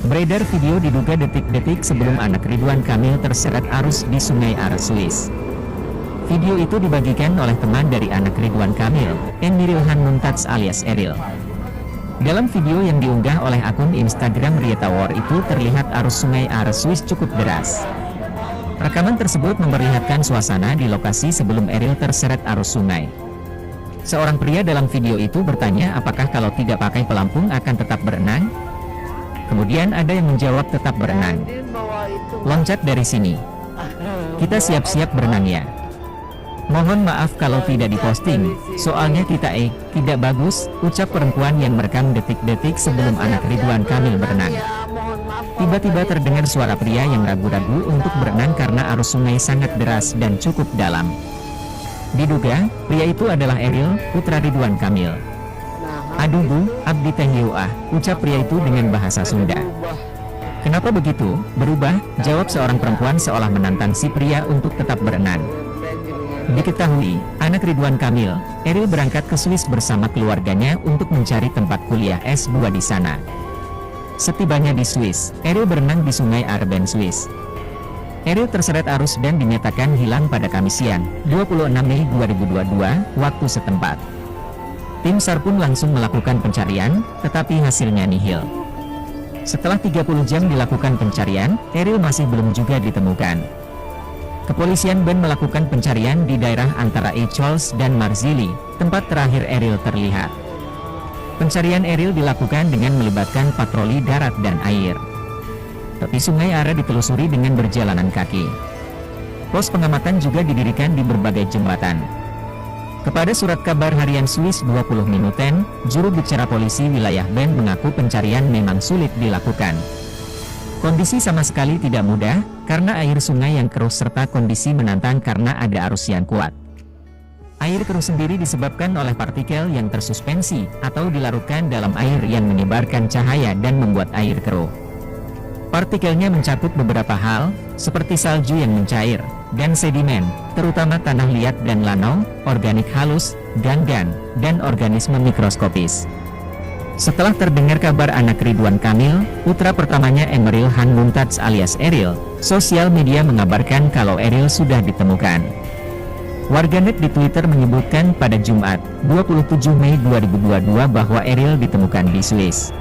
Beredar video diduga detik-detik sebelum anak Ridwan Kamil terseret arus di Sungai Are, Swiss. Video itu dibagikan oleh teman dari anak Ridwan Kamil, Emiril-Han Mumtaz alias Eril. Dalam video yang diunggah oleh akun Instagram Rietawar itu terlihat arus Sungai Are, Swiss cukup deras. Rekaman tersebut memperlihatkan suasana di lokasi sebelum Eril terseret arus sungai. Seorang pria dalam video itu bertanya apakah kalau tidak pakai pelampung akan tetap berenang? Kemudian ada yang menjawab tetap berenang. Loncat dari sini. Kita siap-siap berenang ya. Mohon maaf kalau tidak diposting, soalnya kita tidak bagus, ucap perempuan yang merekam detik-detik sebelum anak Ridwan Kamil berenang. Tiba-tiba terdengar suara pria yang ragu-ragu untuk berenang karena arus sungai sangat deras dan cukup dalam. Diduga, pria itu adalah Eril, putra Ridwan Kamil. Aduh bu, abdi teh ucap pria itu dengan bahasa Sunda. Kenapa begitu? Berubah, jawab seorang perempuan seolah menantang si pria untuk tetap berenang. Diketahui, anak Ridwan Kamil, Eril berangkat ke Swiss bersama keluarganya untuk mencari tempat kuliah S2 di sana. Setibanya di Swiss, Eril berenang di Sungai Are, Swiss. Eril terseret arus dan dinyatakan hilang pada Kamis siang, 26 Mei 2022, waktu setempat. Tim SAR pun langsung melakukan pencarian, tetapi hasilnya nihil. Setelah 30 jam dilakukan pencarian, Eril masih belum juga ditemukan. Kepolisian Ben melakukan pencarian di daerah antara Echolz dan Marzili, tempat terakhir Eril terlihat. Pencarian Eril dilakukan dengan melibatkan patroli darat dan air. Tepi Sungai Are ditelusuri dengan berjalanan kaki. Pos pengamatan juga didirikan di berbagai jembatan. Kepada surat kabar harian Swiss 20 Minuten, juru bicara polisi wilayah Ben mengaku pencarian memang sulit dilakukan. Kondisi sama sekali tidak mudah, karena air sungai yang keruh serta kondisi menantang karena ada arus yang kuat. Air keruh sendiri disebabkan oleh partikel yang tersuspensi, atau dilarutkan dalam air yang menyebarkan cahaya dan membuat air keruh. Partikelnya mencakup beberapa hal, seperti salju yang mencair, dan sedimen, terutama tanah liat dan lanau, organik halus, ganggan, dan organisme mikroskopis. Setelah terdengar kabar anak Ridwan Kamil, putra pertamanya Emiril-Han Mumtaz alias Eril, sosial media mengabarkan kalau Eril sudah ditemukan. Warganet di Twitter menyebutkan pada Jumat, 27 Mei 2022 bahwa Eril ditemukan di Swiss.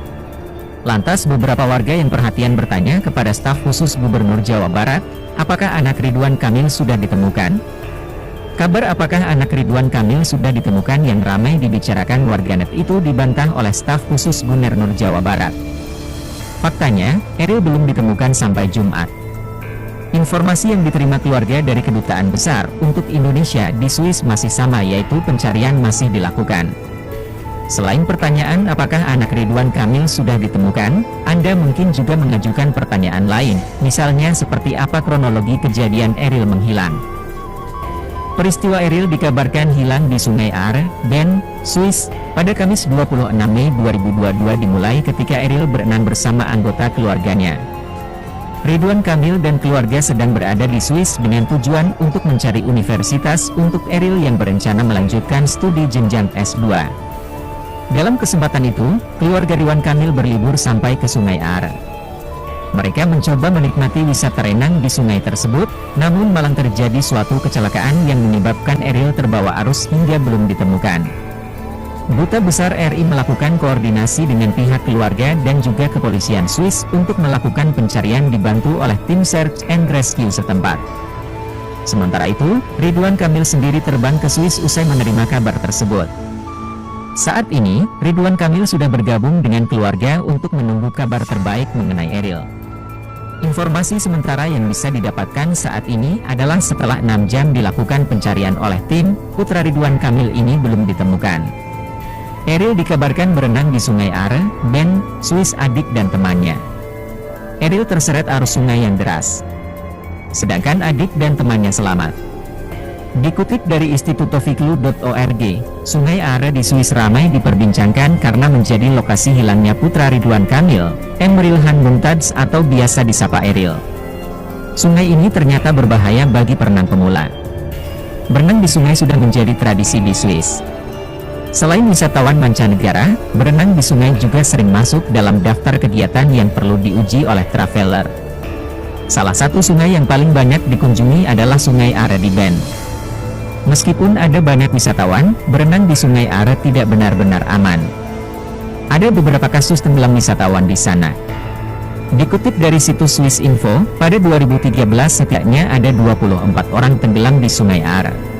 Lantas beberapa warga yang perhatian bertanya kepada staf khusus Gubernur Jawa Barat, apakah anak Ridwan Kamil sudah ditemukan? Kabar apakah anak Ridwan Kamil sudah ditemukan yang ramai dibicarakan warganet itu dibantah oleh staf khusus Gubernur Jawa Barat. Faktanya, Eril belum ditemukan sampai Jumat. Informasi yang diterima keluarga dari Kedutaan Besar untuk Indonesia di Swiss masih sama, yaitu pencarian masih dilakukan. Selain pertanyaan apakah anak Ridwan Kamil sudah ditemukan, Anda mungkin juga mengajukan pertanyaan lain, misalnya seperti apa kronologi kejadian Eril menghilang. Peristiwa Eril dikabarkan hilang di Sungai Are, Ben, Swiss, pada Kamis 26 Mei 2022 dimulai ketika Eril berenang bersama anggota keluarganya. Ridwan Kamil dan keluarga sedang berada di Swiss dengan tujuan untuk mencari universitas untuk Eril yang berencana melanjutkan studi jenjang S2. Dalam kesempatan itu, keluarga Ridwan Kamil berlibur sampai ke Sungai Are. Mereka mencoba menikmati wisata renang di sungai tersebut, namun malang terjadi suatu kecelakaan yang menyebabkan Eril terbawa arus hingga belum ditemukan. Duta Besar RI melakukan koordinasi dengan pihak keluarga dan juga kepolisian Swiss untuk melakukan pencarian dibantu oleh tim search and rescue setempat. Sementara itu, Ridwan Kamil sendiri terbang ke Swiss usai menerima kabar tersebut. Saat ini, Ridwan Kamil sudah bergabung dengan keluarga untuk menunggu kabar terbaik mengenai Eril. Informasi sementara yang bisa didapatkan saat ini adalah setelah 6 jam dilakukan pencarian oleh tim, putra Ridwan Kamil ini belum ditemukan. Eril dikabarkan berenang di Sungai Are, Ben, Swiss adik dan temannya. Eril terseret arus sungai yang deras. Sedangkan adik dan temannya selamat. Dikutip dari institutofiklu.org, Sungai Are di Swiss ramai diperbincangkan karena menjadi lokasi hilangnya putra Ridwan Kamil, Emiril-Han Mumtaz atau biasa disapa Eril. Sungai ini ternyata berbahaya bagi perenang pemula. Berenang di sungai sudah menjadi tradisi di Swiss. Selain wisatawan mancanegara, berenang di sungai juga sering masuk dalam daftar kegiatan yang perlu diuji oleh traveler. Salah satu sungai yang paling banyak dikunjungi adalah Sungai Are di Bend. Meskipun ada banyak wisatawan, berenang di Sungai Are tidak benar-benar aman. Ada beberapa kasus tenggelam wisatawan di sana. Dikutip dari situs Swiss Info, pada 2013 setidaknya ada 24 orang tenggelam di Sungai Are.